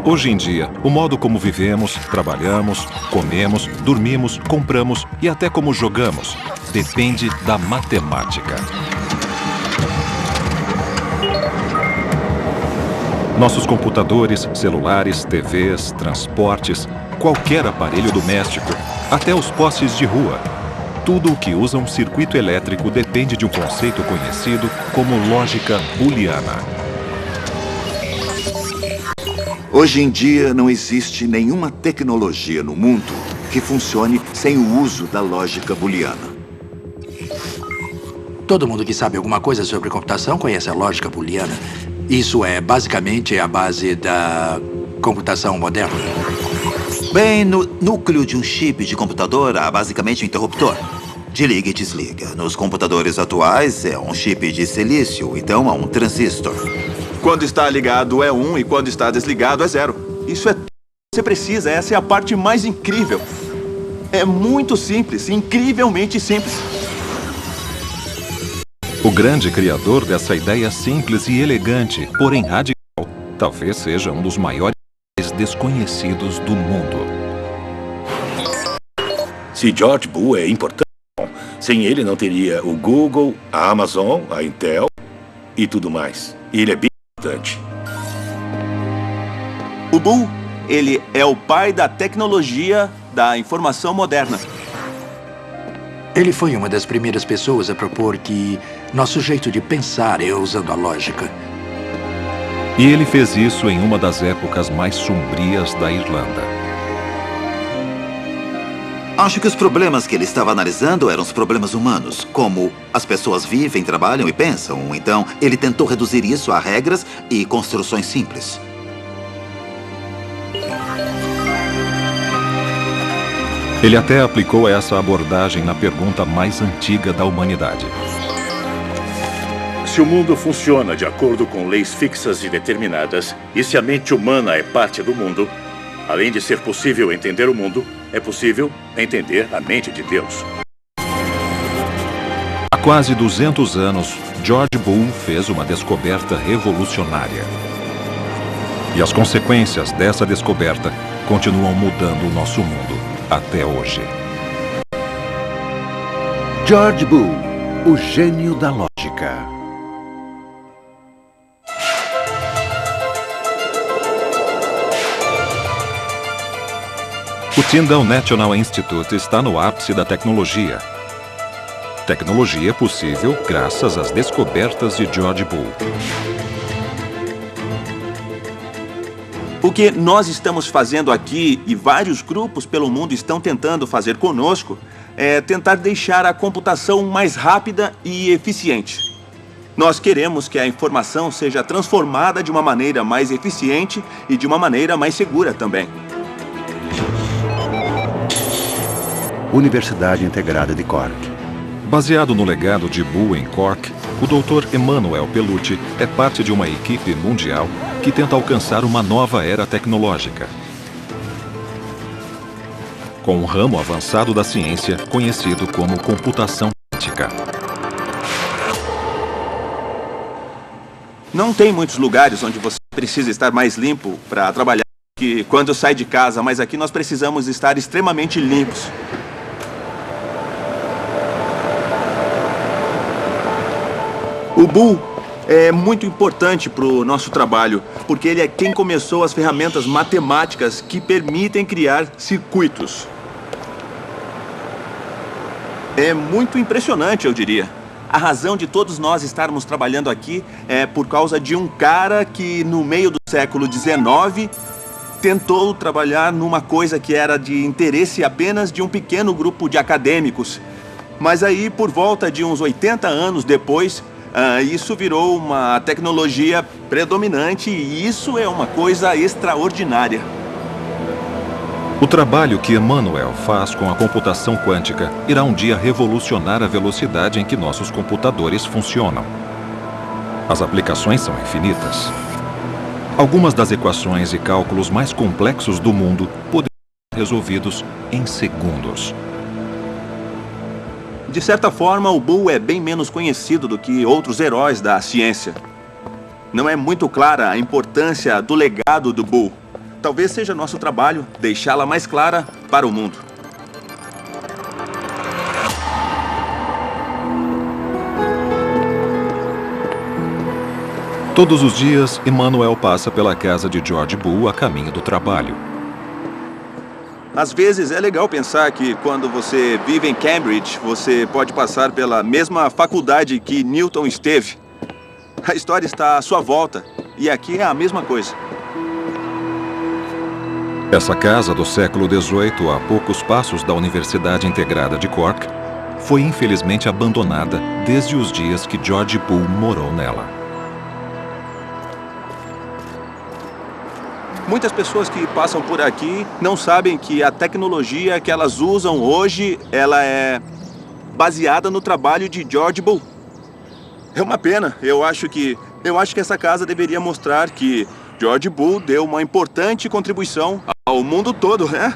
Hoje em dia, o modo como vivemos, trabalhamos, comemos, dormimos, compramos e até como jogamos depende da matemática. Nossos computadores, celulares, TVs, transportes, qualquer aparelho doméstico, até os postes de rua. Tudo o que usa um circuito elétrico depende de um conceito conhecido como lógica booleana. Hoje em dia, não existe nenhuma tecnologia no mundo que funcione sem o uso da lógica booleana. Todo mundo que sabe alguma coisa sobre computação conhece a lógica booleana. Isso é basicamente a base da computação moderna. Bem, no núcleo de um chip de computador há basicamente um interruptor. De liga e desliga. Nos computadores atuais é um chip de silício, então há um transistor. Quando está ligado é 1 e quando está desligado é 0. Isso é tudo que você precisa, essa é a parte mais incrível. É muito simples, incrivelmente simples. O grande criador dessa ideia simples e elegante, porém radical, talvez seja um dos maiores desconhecidos do mundo. Se George Boole é importante, sem ele não teria o Google, a Amazon, a Intel e tudo mais. Ele é bem importante. O Boole, ele é o pai da tecnologia da informação moderna. Ele foi uma das primeiras pessoas a propor que nosso jeito de pensar é usando a lógica. E ele fez isso em uma das épocas mais sombrias da Irlanda. Acho que os problemas que ele estava analisando eram os problemas humanos, como as pessoas vivem, trabalham e pensam. Então, ele tentou reduzir isso a regras e construções simples. Ele até aplicou essa abordagem na pergunta mais antiga da humanidade. Se o mundo funciona de acordo com leis fixas e determinadas, e se a mente humana é parte do mundo, além de ser possível entender o mundo, é possível entender a mente de Deus. Há quase 200 anos, George Boole fez uma descoberta revolucionária. E as consequências dessa descoberta continuam mudando o nosso mundo até hoje. George Boole, o gênio da lógica. O Tyndall National Institute está no ápice da tecnologia. Tecnologia possível graças às descobertas de George Boole. O que nós estamos fazendo aqui, e vários grupos pelo mundo estão tentando fazer conosco, é tentar deixar a computação mais rápida e eficiente. Nós queremos que a informação seja transformada de uma maneira mais eficiente e de uma maneira mais segura também. Universidade Integrada de Cork. Baseado no legado de Boole em Cork, o Dr. Emanuel Pellucci é parte de uma equipe mundial que tenta alcançar uma nova era tecnológica. Com um ramo avançado da ciência conhecido como computação quântica. Não tem muitos lugares onde você precisa estar mais limpo para trabalhar que quando sai de casa, mas aqui nós precisamos estar extremamente limpos. O Boole é muito importante para o nosso trabalho, porque ele é quem começou as ferramentas matemáticas que permitem criar circuitos. É muito impressionante, eu diria. A razão de todos nós estarmos trabalhando aqui é por causa de um cara que, no meio do século XIX, tentou trabalhar numa coisa que era de interesse apenas de um pequeno grupo de acadêmicos. Mas aí, por volta de uns 80 anos depois, isso virou uma tecnologia predominante e isso é uma coisa extraordinária. O trabalho que Emanuel faz com a computação quântica irá um dia revolucionar a velocidade em que nossos computadores funcionam. As aplicações são infinitas. Algumas das equações e cálculos mais complexos do mundo poderão ser resolvidos em segundos. De certa forma, o Boole é bem menos conhecido do que outros heróis da ciência. Não é muito clara a importância do legado do Boole. talvez seja nosso trabalho deixá-la mais clara para o mundo. Todos os dias, Emmanuel passa pela casa de George Boole a caminho do trabalho. Às vezes é legal pensar que quando você vive em Cambridge, você pode passar pela mesma faculdade que Newton esteve. A história está à sua volta, e aqui é a mesma coisa. Essa casa do século XVIII, a poucos passos da Universidade Integrada de Cork, foi infelizmente abandonada desde os dias que George Boole morou nela. Muitas pessoas que passam por aqui não sabem que a tecnologia que elas usam hoje, ela é baseada no trabalho de George Boole. É uma pena. Eu acho que essa casa deveria mostrar que George Boole deu uma importante contribuição ao mundo todo, né?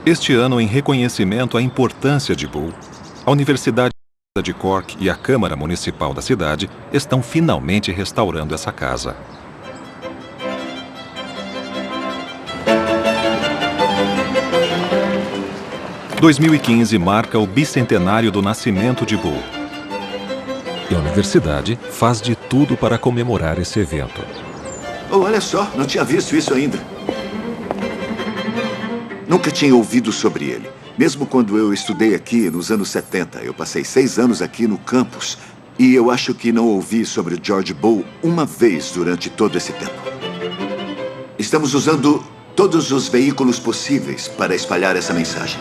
Este ano, em reconhecimento à importância de Boole, a Universidade de Cork e a Câmara Municipal da cidade estão finalmente restaurando essa casa. 2015 marca o bicentenário do nascimento de Boole. E a universidade faz de tudo para comemorar esse evento. Oh, olha só, não tinha visto isso ainda. Nunca tinha ouvido sobre ele. Mesmo quando eu estudei aqui nos anos 70, eu passei 6 anos aqui no campus. E eu acho que não ouvi sobre George Boole uma vez durante todo esse tempo. Estamos usando todos os veículos possíveis para espalhar essa mensagem.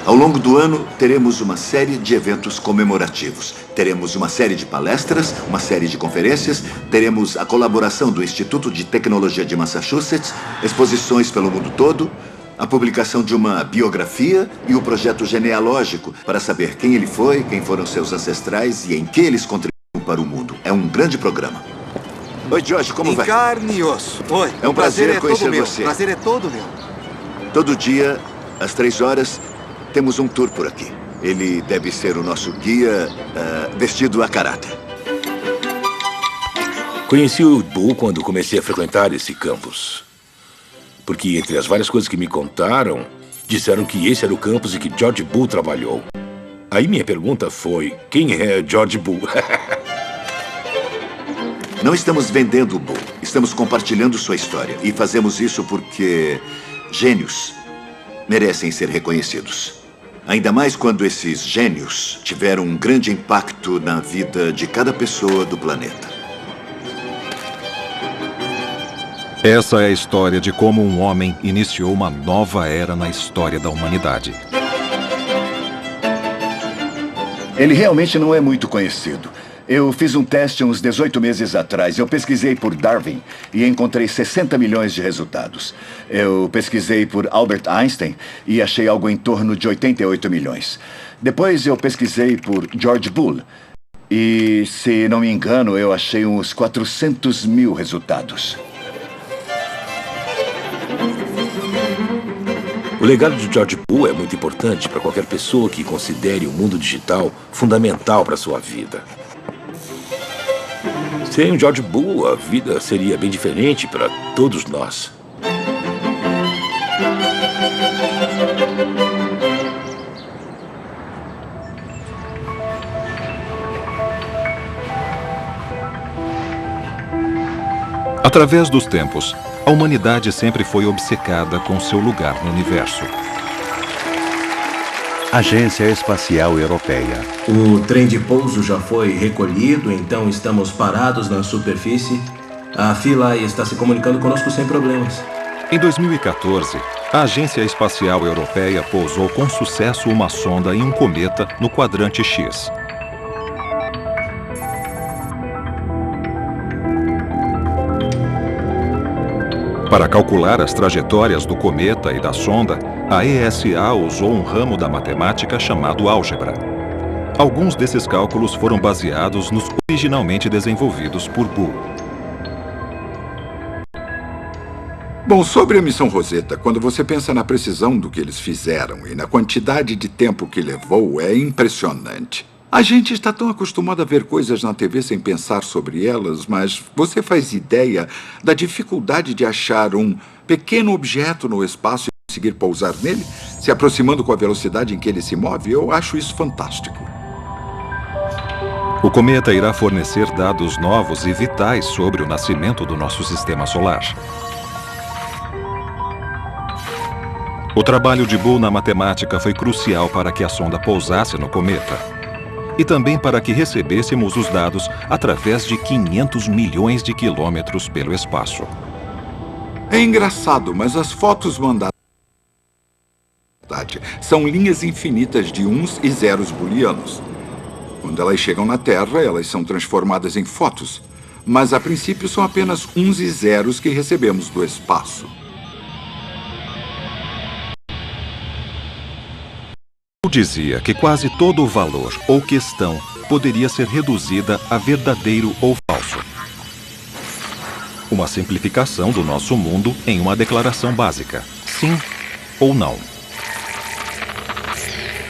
Ao longo do ano, teremos uma série de eventos comemorativos. Teremos uma série de palestras, uma série de conferências, teremos a colaboração do Instituto de Tecnologia de Massachusetts, exposições pelo mundo todo, a publicação de uma biografia e o projeto genealógico para saber quem ele foi, quem foram seus ancestrais e em que eles contribuíram para o mundo. É um grande programa. Oi, George, como vai? Carne e osso. Oi. É um prazer conhecer você. O prazer é todo meu. Todo dia, às 3 horas, temos um tour por aqui. Ele deve ser o nosso guia vestido a caráter. Conheci o Boole quando comecei a frequentar esse campus. Porque entre as várias coisas que me contaram, disseram que esse era o campus em que George Boole trabalhou. Aí minha pergunta foi, quem é George Boole? Não estamos vendendo o Boole. Estamos compartilhando sua história. E fazemos isso porque gênios merecem ser reconhecidos. Ainda mais quando esses gênios tiveram um grande impacto na vida de cada pessoa do planeta. Essa é a história de como um homem iniciou uma nova era na história da humanidade. Ele realmente não é muito conhecido. Eu fiz um teste uns 18 meses atrás. Eu pesquisei por Darwin e encontrei 60 milhões de resultados. Eu pesquisei por Albert Einstein e achei algo em torno de 88 milhões. Depois eu pesquisei por George Boole e, se não me engano, eu achei uns 400 mil resultados. O legado de George Boole é muito importante para qualquer pessoa que considere o mundo digital fundamental para sua vida. Sem o George Boole, a vida seria bem diferente para todos nós. Através dos tempos, a humanidade sempre foi obcecada com seu lugar no universo. Agência Espacial Europeia. O trem de pouso já foi recolhido, então estamos parados na superfície. A fila está se comunicando conosco sem problemas. Em 2014, a Agência Espacial Europeia pousou com sucesso uma sonda em um cometa no quadrante X. Para calcular as trajetórias do cometa e da sonda, a ESA usou um ramo da matemática chamado álgebra. Alguns desses cálculos foram baseados nos originalmente desenvolvidos por Boole. Bom, sobre a missão Rosetta, quando você pensa na precisão do que eles fizeram e na quantidade de tempo que levou, é impressionante. A gente está tão acostumado a ver coisas na TV sem pensar sobre elas, mas você faz ideia da dificuldade de achar um pequeno objeto no espaço e conseguir pousar nele, se aproximando com a velocidade em que ele se move? Eu acho isso fantástico. O cometa irá fornecer dados novos e vitais sobre o nascimento do nosso sistema solar. O trabalho de Boole na matemática foi crucial para que a sonda pousasse no cometa. E também para que recebêssemos os dados através de 500 milhões de quilômetros pelo espaço. É engraçado, mas as fotos mandadas são linhas infinitas de uns e zeros booleanos. Quando elas chegam na Terra, elas são transformadas em fotos. Mas, a princípio, são apenas uns e zeros que recebemos do espaço. Dizia que quase todo o valor ou questão poderia ser reduzida a verdadeiro ou falso. Uma simplificação do nosso mundo em uma declaração básica, sim ou não.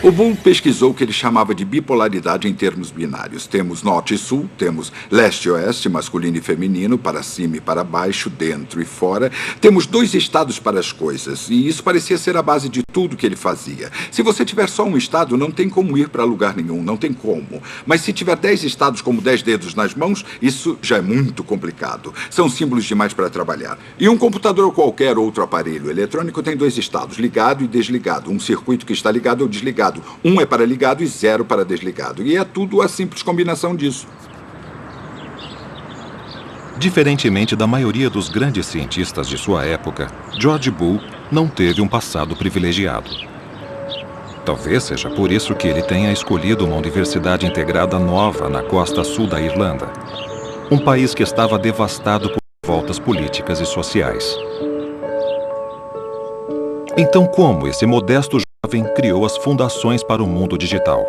O Boole pesquisou o que ele chamava de bipolaridade em termos binários. Temos norte e sul, temos leste e oeste, masculino e feminino, para cima e para baixo, dentro e fora. Temos 2 estados para as coisas, e isso parecia ser a base de tudo que ele fazia. Se você tiver só um estado, não tem como ir para lugar nenhum, não tem como. Mas se tiver 10 estados como 10 dedos nas mãos, isso já é muito complicado. São símbolos demais para trabalhar. E um computador ou qualquer outro aparelho eletrônico tem 2 estados, ligado e desligado. Um circuito que está ligado ou desligado. 1 é para ligado e 0 para desligado. E é tudo a simples combinação disso. Diferentemente da maioria dos grandes cientistas de sua época, George Boole não teve um passado privilegiado. Talvez seja por isso que ele tenha escolhido uma universidade integrada nova na costa sul da Irlanda. Um país que estava devastado por revoltas políticas e sociais. Então, como esse modesto jovem criou as fundações para o mundo digital?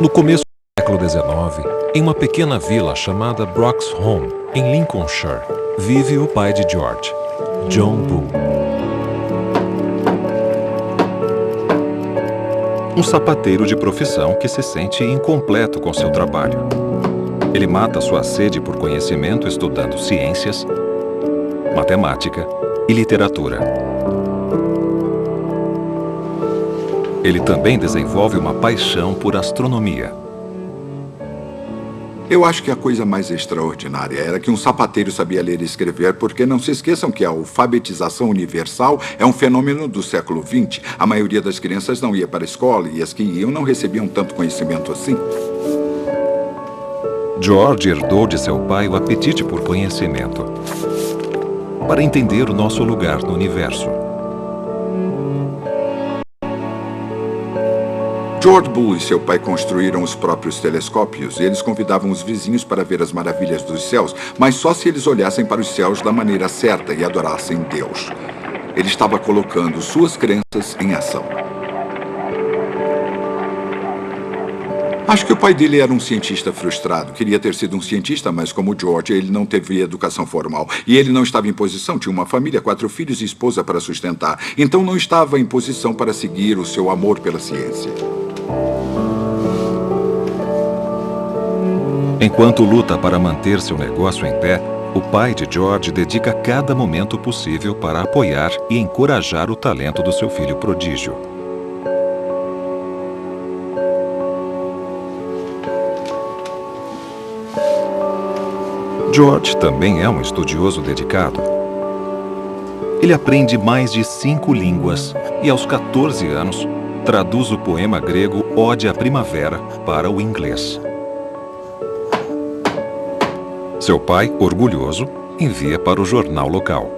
No começo do século XIX, em uma pequena vila chamada Broxholme, em Lincolnshire, vive o pai de George, John Boole. Um sapateiro de profissão que se sente incompleto com seu trabalho. Ele mata sua sede por conhecimento estudando ciências, matemática e literatura. Ele também desenvolve uma paixão por astronomia. Eu acho que a coisa mais extraordinária era que um sapateiro sabia ler e escrever, porque não se esqueçam que a alfabetização universal é um fenômeno do século XX. A maioria das crianças não ia para a escola e as que iam não recebiam tanto conhecimento assim. George herdou de seu pai o apetite por conhecimento, para entender o nosso lugar no universo. George Boole e seu pai construíram os próprios telescópios e eles convidavam os vizinhos para ver as maravilhas dos céus, mas só se eles olhassem para os céus da maneira certa e adorassem Deus. Ele estava colocando suas crenças em ação. Acho que o pai dele era um cientista frustrado. Queria ter sido um cientista, mas como George, ele não teve educação formal. E ele não estava em posição. Tinha uma família, 4 filhos e esposa para sustentar. Então não estava em posição para seguir o seu amor pela ciência. Enquanto luta para manter seu negócio em pé, o pai de George dedica cada momento possível para apoiar e encorajar o talento do seu filho prodígio. George também é um estudioso dedicado. Ele aprende mais de 5 línguas e, aos 14 anos, traduz o poema grego Ode à Primavera para o inglês. Seu pai, orgulhoso, envia para o jornal local.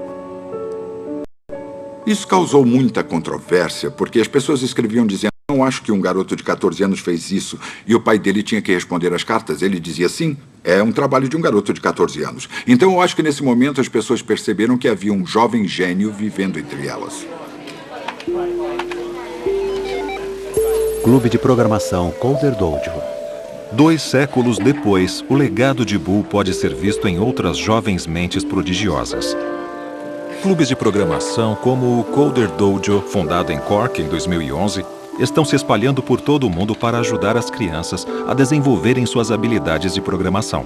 Isso causou muita controvérsia, porque as pessoas escreviam dizendo: não acho que um garoto de 14 anos fez isso. E o pai dele tinha que responder às cartas. Ele dizia: sim, é um trabalho de um garoto de 14 anos. Então eu acho que nesse momento as pessoas perceberam que havia um jovem gênio vivendo entre elas. Clube de Programação Coder Dojo. 2 séculos depois, o legado de Boole pode ser visto em outras jovens mentes prodigiosas. Clubes de programação como o Coder Dojo, fundado em Cork em 2011, estão se espalhando por todo o mundo para ajudar as crianças a desenvolverem suas habilidades de programação.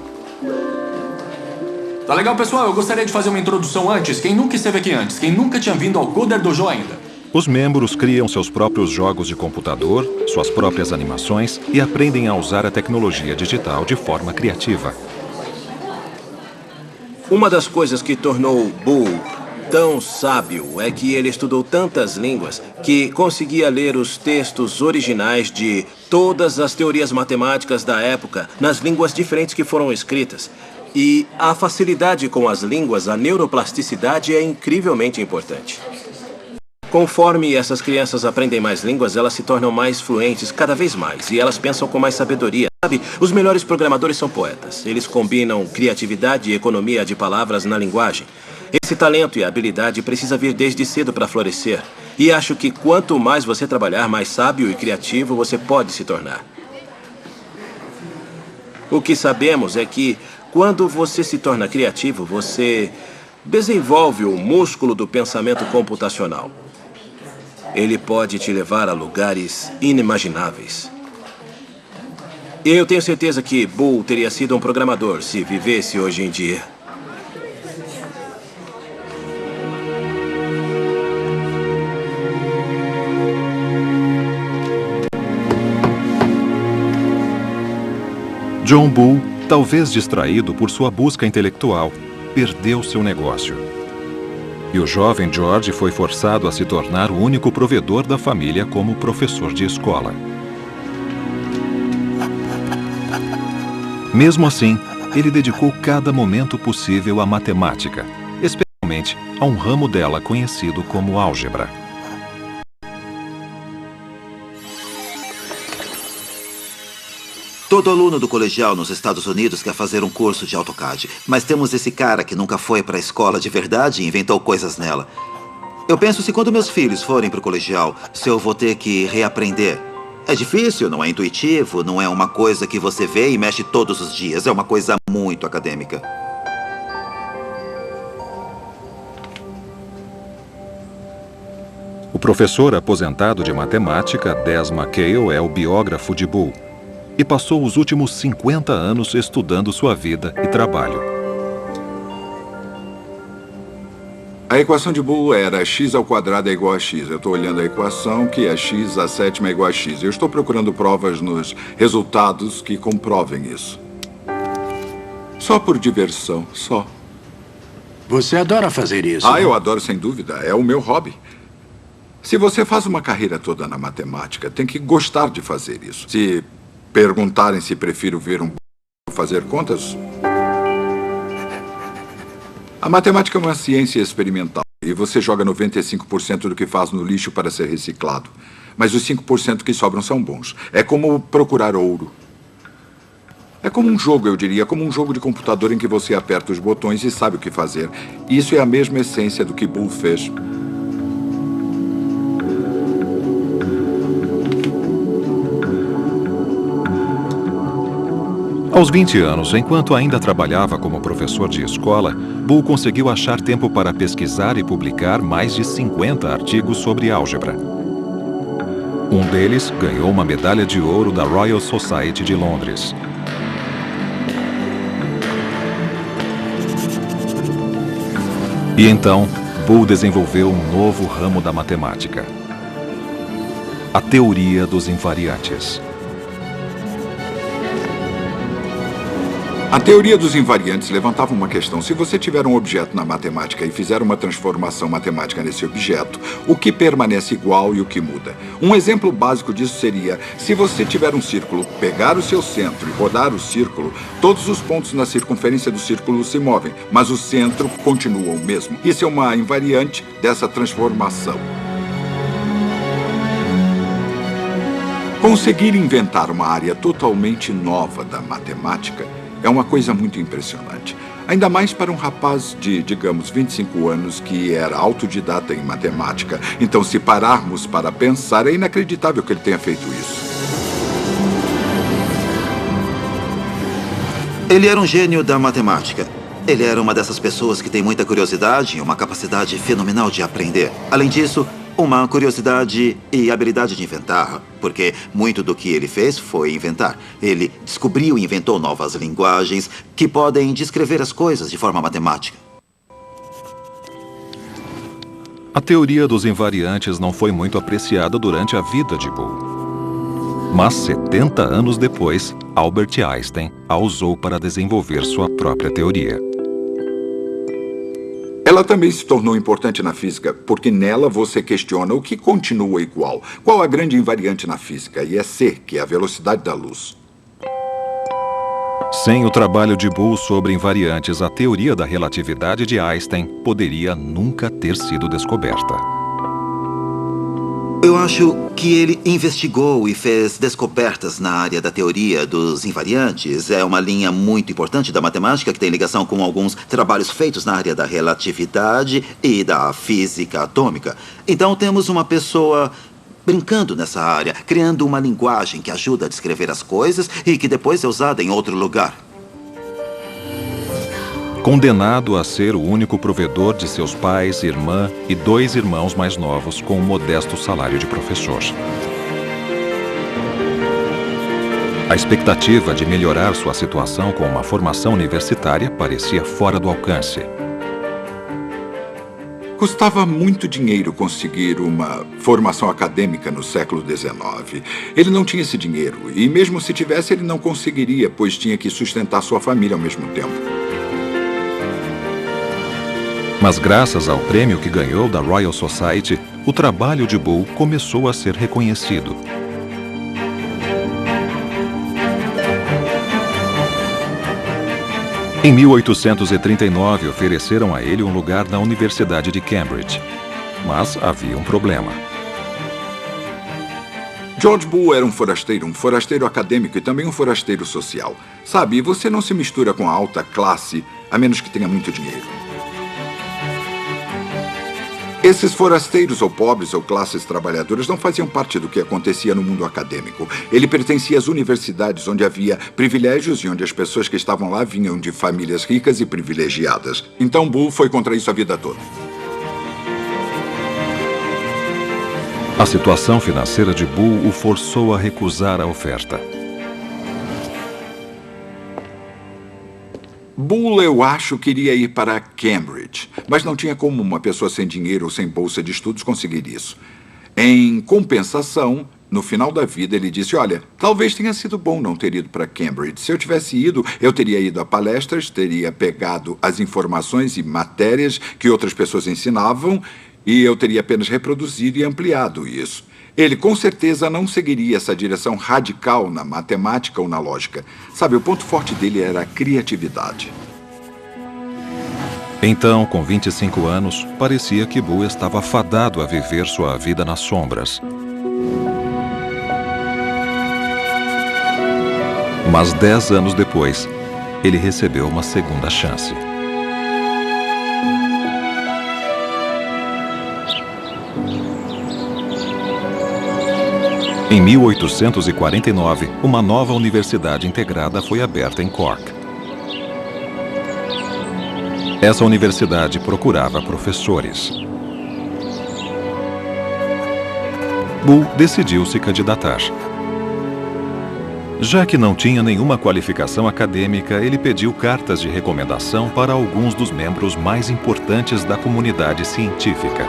Tá legal, pessoal. Eu gostaria de fazer uma introdução antes. Quem nunca esteve aqui antes? Quem nunca tinha vindo ao Coder Dojo ainda? Os membros criam seus próprios jogos de computador, suas próprias animações e aprendem a usar a tecnologia digital de forma criativa. Uma das coisas que tornou Boo tão sábio é que ele estudou tantas línguas que conseguia ler os textos originais de todas as teorias matemáticas da época nas línguas diferentes que foram escritas. E a facilidade com as línguas, a neuroplasticidade é incrivelmente importante. Conforme essas crianças aprendem mais línguas, elas se tornam mais fluentes cada vez mais e elas pensam com mais sabedoria. Sabe, os melhores programadores são poetas. Eles combinam criatividade e economia de palavras na linguagem. Esse talento e habilidade precisa vir desde cedo para florescer. E acho que quanto mais você trabalhar, mais sábio e criativo você pode se tornar. O que sabemos é que quando você se torna criativo, você desenvolve o músculo do pensamento computacional. Ele pode te levar a lugares inimagináveis. Eu tenho certeza que Boo teria sido um programador se vivesse hoje em dia. John Boo, talvez distraído por sua busca intelectual, perdeu seu negócio. E o jovem George foi forçado a se tornar o único provedor da família como professor de escola. Mesmo assim, ele dedicou cada momento possível à matemática, especialmente a um ramo dela conhecido como álgebra. Todo aluno do colegial nos Estados Unidos quer fazer um curso de AutoCAD, mas temos esse cara que nunca foi para a escola de verdade e inventou coisas nela. Eu penso se quando meus filhos forem para o colegial, se eu vou ter que reaprender. É difícil, não é intuitivo, não é uma coisa que você vê e mexe todos os dias, é uma coisa muito acadêmica. O professor aposentado de matemática, Des McHale, é o biógrafo de Boo e passou os últimos 50 anos estudando sua vida e trabalho. A equação de Boo era x² é igual a x. Eu estou olhando a equação que é x⁻⁷ é igual a x. Eu estou procurando provas nos resultados que comprovem isso. Só por diversão, só. Você adora fazer isso? Ah, eu adoro, sem dúvida. É o meu hobby. Se você faz uma carreira toda na matemática, tem que gostar de fazer isso. Se perguntarem se prefiro ver um fazer contas... A matemática é uma ciência experimental e você joga 95% do que faz no lixo para ser reciclado. Mas os 5% que sobram são bons. É como procurar ouro. É como um jogo, eu diria, como um jogo de computador em que você aperta os botões e sabe o que fazer. Isso é a mesma essência do que Boo fez. Aos 20 anos, enquanto ainda trabalhava como professor de escola, Boo conseguiu achar tempo para pesquisar e publicar mais de 50 artigos sobre álgebra. Um deles ganhou uma medalha de ouro da Royal Society de Londres. E então, Boo desenvolveu um novo ramo da matemática: a teoria dos invariantes. A teoria dos invariantes levantava uma questão. Se você tiver um objeto na matemática e fizer uma transformação matemática nesse objeto, o que permanece igual e o que muda? Um exemplo básico disso seria, se você tiver um círculo, pegar o seu centro e rodar o círculo, todos os pontos na circunferência do círculo se movem, mas o centro continua o mesmo. Isso é uma invariante dessa transformação. Conseguir inventar uma área totalmente nova da matemática é uma coisa muito impressionante. Ainda mais para um rapaz de, digamos, 25 anos que era autodidata em matemática. Então, se pararmos para pensar, é inacreditável que ele tenha feito isso. Ele era um gênio da matemática. Ele era uma dessas pessoas que tem muita curiosidade e uma capacidade fenomenal de aprender. Além disso, uma curiosidade e habilidade de inventar, porque muito do que ele fez foi inventar. Ele descobriu e inventou novas linguagens que podem descrever as coisas de forma matemática. A teoria dos invariantes não foi muito apreciada durante a vida de Boole. Mas 70 anos depois, Albert Einstein a usou para desenvolver sua própria teoria. Ela também se tornou importante na física, porque nela você questiona o que continua igual. Qual a grande invariante na física? E é C, que é a velocidade da luz. Sem o trabalho de Boole sobre invariantes, a teoria da relatividade de Einstein poderia nunca ter sido descoberta. Eu acho que ele investigou e fez descobertas na área da teoria dos invariantes. É uma linha muito importante da matemática que tem ligação com alguns trabalhos feitos na área da relatividade e da física atômica. Então temos uma pessoa brincando nessa área, criando uma linguagem que ajuda a descrever as coisas e que depois é usada em outro lugar. Condenado a ser o único provedor de seus pais, irmã e 2 irmãos mais novos com um modesto salário de professor. A expectativa de melhorar sua situação com uma formação universitária parecia fora do alcance. Custava muito dinheiro conseguir uma formação acadêmica no século XIX. Ele não tinha esse dinheiro, e mesmo se tivesse, ele não conseguiria, pois tinha que sustentar sua família ao mesmo tempo. Mas graças ao prêmio que ganhou da Royal Society, o trabalho de Boole começou a ser reconhecido. Em 1839, ofereceram a ele um lugar na Universidade de Cambridge. Mas havia um problema. George Boole era um forasteiro acadêmico e também um forasteiro social. Sabe, você não se mistura com a alta classe, a menos que tenha muito dinheiro. Esses forasteiros ou pobres ou classes trabalhadoras não faziam parte do que acontecia no mundo acadêmico. Ele pertencia às universidades onde havia privilégios e onde as pessoas que estavam lá vinham de famílias ricas e privilegiadas. Então Boole foi contra isso a vida toda. A situação financeira de Boole o forçou a recusar a oferta. Boole, eu acho, queria ir para Cambridge, mas não tinha como uma pessoa sem dinheiro ou sem bolsa de estudos conseguir isso. Em compensação, no final da vida, ele disse, olha, talvez tenha sido bom não ter ido para Cambridge. Se eu tivesse ido, eu teria ido a palestras, teria pegado as informações e matérias que outras pessoas ensinavam e eu teria apenas reproduzido e ampliado isso. Ele, com certeza, não seguiria essa direção radical na matemática ou na lógica. Sabe, o ponto forte dele era a criatividade. Então, com 25 anos, parecia que Boole estava fadado a viver sua vida nas sombras. Mas 10 anos depois, ele recebeu uma segunda chance. Em 1849, uma nova universidade integrada foi aberta em Cork. Essa universidade procurava professores. Boole decidiu se candidatar. Já que não tinha nenhuma qualificação acadêmica, ele pediu cartas de recomendação para alguns dos membros mais importantes da comunidade científica.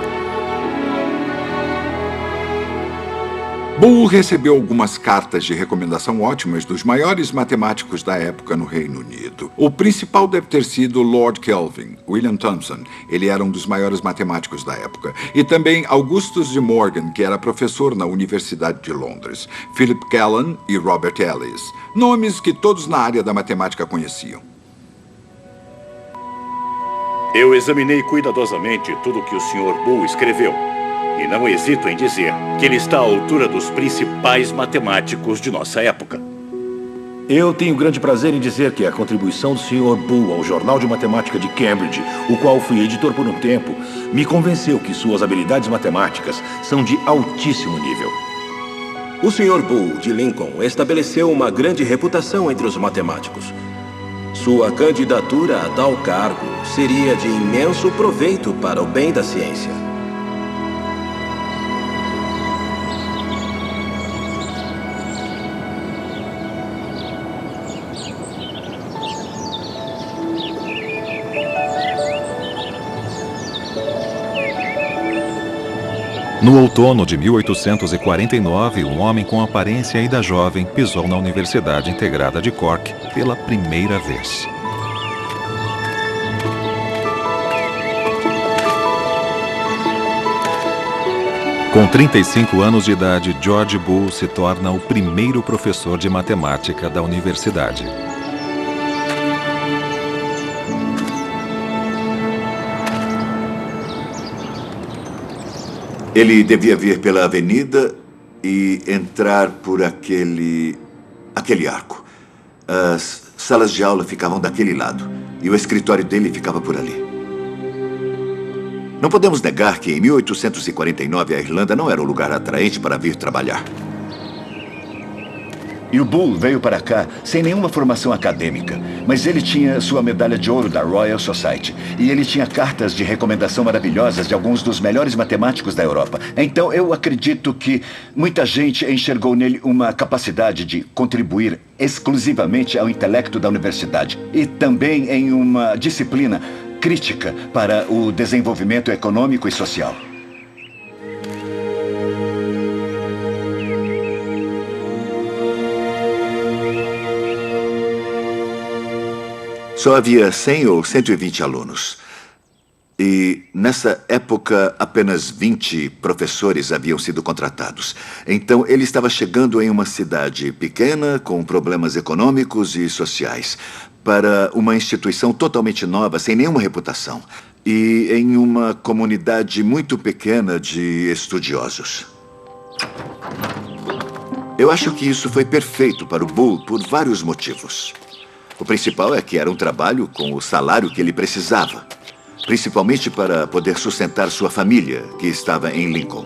Boole recebeu algumas cartas de recomendação ótimas dos maiores matemáticos da época no Reino Unido. O principal deve ter sido Lord Kelvin, William Thomson. Ele era um dos maiores matemáticos da época. E também Augustus de Morgan, que era professor na Universidade de Londres. Philip Callan e Robert Ellis. Nomes que todos na área da matemática conheciam. Eu examinei cuidadosamente tudo o que o Sr. Boole escreveu. E não hesito em dizer que ele está à altura dos principais matemáticos de nossa época. Eu tenho grande prazer em dizer que a contribuição do Sr. Boole ao Jornal de Matemática de Cambridge, o qual fui editor por um tempo, me convenceu que suas habilidades matemáticas são de altíssimo nível. O Sr. Boole, de Lincoln, estabeleceu uma grande reputação entre os matemáticos. Sua candidatura a tal cargo seria de imenso proveito para o bem da ciência. No outono de 1849, um homem com aparência ainda jovem pisou na Universidade Integrada de Cork pela primeira vez. Com 35 anos de idade, George Boole se torna o primeiro professor de matemática da universidade. Ele devia vir pela avenida e entrar por aquele arco. As salas de aula ficavam daquele lado e o escritório dele ficava por ali. Não podemos negar que em 1849 a Irlanda não era um lugar atraente para vir trabalhar. E o Boole veio para cá sem nenhuma formação acadêmica, mas ele tinha sua medalha de ouro da Royal Society e ele tinha cartas de recomendação maravilhosas de alguns dos melhores matemáticos da Europa. Então eu acredito que muita gente enxergou nele uma capacidade de contribuir exclusivamente ao intelecto da universidade e também em uma disciplina crítica para o desenvolvimento econômico e social. Só havia 100 ou 120 alunos. E, nessa época, apenas 20 professores haviam sido contratados. Então, ele estava chegando em uma cidade pequena, com problemas econômicos e sociais, para uma instituição totalmente nova, sem nenhuma reputação. E em uma comunidade muito pequena de estudiosos. Eu acho que isso foi perfeito para o Boole por vários motivos. O principal é que era um trabalho com o salário que ele precisava, principalmente para poder sustentar sua família, que estava em Lincoln.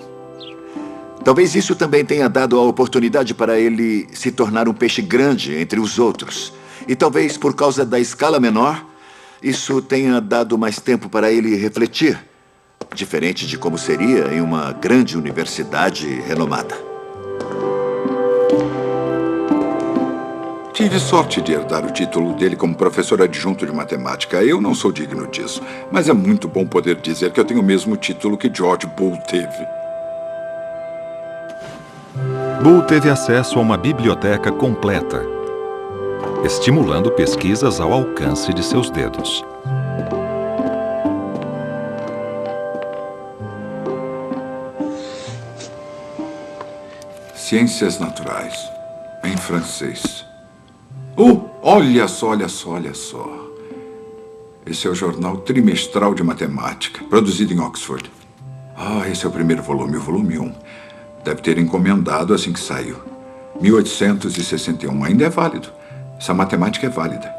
Talvez isso também tenha dado a oportunidade para ele se tornar um peixe grande entre os outros. E talvez por causa da escala menor, isso tenha dado mais tempo para ele refletir, diferente de como seria em uma grande universidade renomada. Tive sorte de herdar o título dele como professor adjunto de matemática. Eu não sou digno disso, mas é muito bom poder dizer que eu tenho o mesmo título que George Boole teve. Boole teve acesso a uma biblioteca completa, estimulando pesquisas ao alcance de seus dedos. Ciências Naturais, em francês. Olha só, olha só, olha só. Esse é o jornal trimestral de matemática, produzido em Oxford. Esse é o primeiro volume, o volume 1. Deve ter encomendado assim que saiu. 1861, ainda é válido. Essa matemática é válida.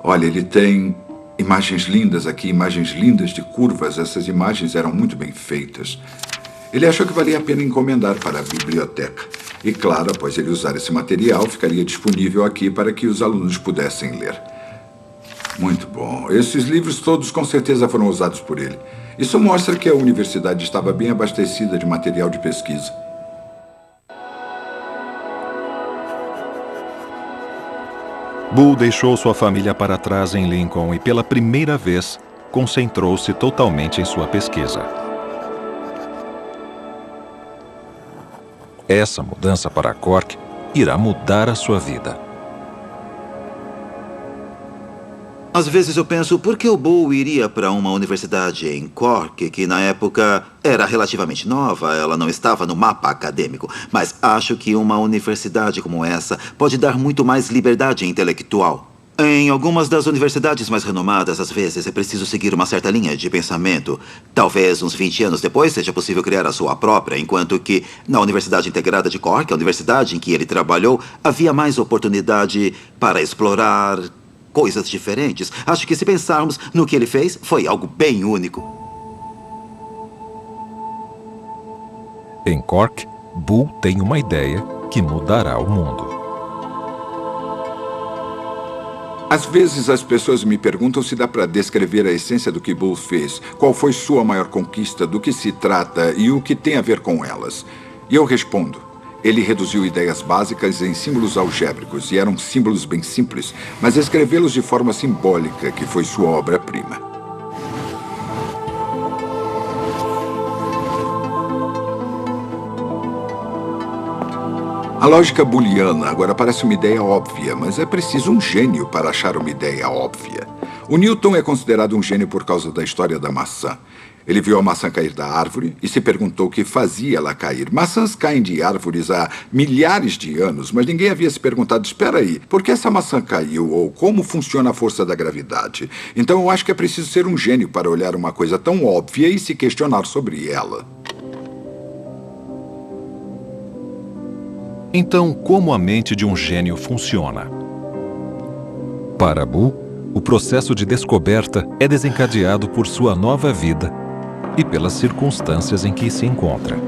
Olha, ele tem imagens lindas aqui, imagens lindas de curvas. Essas imagens eram muito bem feitas. Ele achou que valia a pena encomendar para a biblioteca. E, claro, após ele usar esse material, ficaria disponível aqui para que os alunos pudessem ler. Muito bom. Esses livros todos com certeza foram usados por ele. Isso mostra que a universidade estava bem abastecida de material de pesquisa. Boole deixou sua família para trás em Lincoln e, pela primeira vez, concentrou-se totalmente em sua pesquisa. Essa mudança para Cork irá mudar a sua vida. Às vezes eu penso, por que o Boole iria para uma universidade em Cork, que na época era relativamente nova, ela não estava no mapa acadêmico. Mas acho que uma universidade como essa pode dar muito mais liberdade intelectual. Em algumas das universidades mais renomadas, às vezes é preciso seguir uma certa linha de pensamento. Talvez uns 20 anos depois seja possível criar a sua própria, enquanto que na Universidade Integrada de Cork, a universidade em que ele trabalhou, havia mais oportunidade para explorar coisas diferentes. Acho que se pensarmos no que ele fez, foi algo bem único. Em Cork, Boole tem uma ideia que mudará o mundo. Às vezes as pessoas me perguntam se dá para descrever a essência do que Bull fez, qual foi sua maior conquista, do que se trata e o que tem a ver com elas. E eu respondo, ele reduziu ideias básicas em símbolos algébricos, e eram símbolos bem simples, mas escrevê-los de forma simbólica, que foi sua obra-prima. A lógica booleana agora parece uma ideia óbvia, mas é preciso um gênio para achar uma ideia óbvia. O Newton é considerado um gênio por causa da história da maçã. Ele viu a maçã cair da árvore e se perguntou o que fazia ela cair. Maçãs caem de árvores há milhares de anos, mas ninguém havia se perguntado, espera aí, por que essa maçã caiu ou como funciona a força da gravidade? Então eu acho que é preciso ser um gênio para olhar uma coisa tão óbvia e se questionar sobre ela. Então, como a mente de um gênio funciona? Para Bull, o processo de descoberta é desencadeado por sua nova vida e pelas circunstâncias em que se encontra.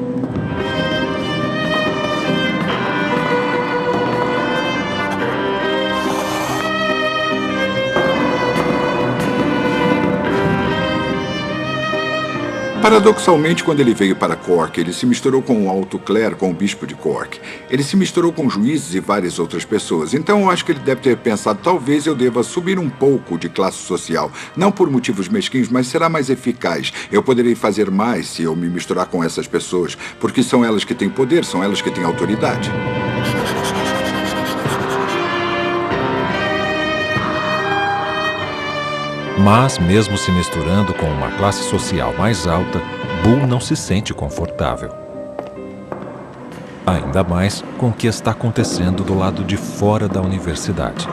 Paradoxalmente, quando ele veio para Cork, ele se misturou com o Alto Clero, com o bispo de Cork. Ele se misturou com juízes e várias outras pessoas. Então, eu acho que ele deve ter pensado, talvez eu deva subir um pouco de classe social. Não por motivos mesquinhos, mas será mais eficaz. Eu poderei fazer mais se eu me misturar com essas pessoas, porque são elas que têm poder, são elas que têm autoridade. Mas, mesmo se misturando com uma classe social mais alta, Bull não se sente confortável. Ainda mais com o que está acontecendo do lado de fora da universidade.